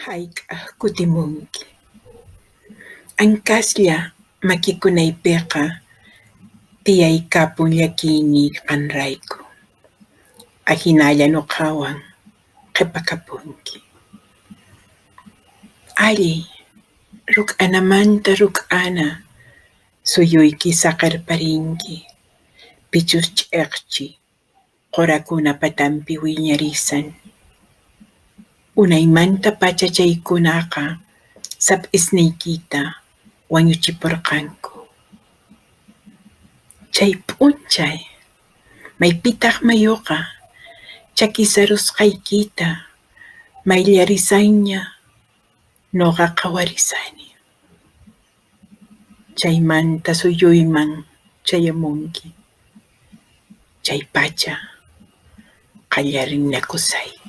Hayk'aq kutimunki. Ankaslla makikunaypiqa tiyaykapun llakiyni qanrayku. Ahinalla nuqawan qhipakapunki. Alli, ruk'anamanta ruk'ana suyuyki saqirparinki, pichus ch'iqchi qurakuna patanpi wiñarisan. Unaymanta pacha chaykunaqa sap'isniykita wañuchipurqanku. Chay p'unchay, maypitaq mayuqa chakisarusqaykita mayllarisayña nuqa qawarisani. Chaymanta suyuyman chayamunki. Chay pacha qallarinakusayki.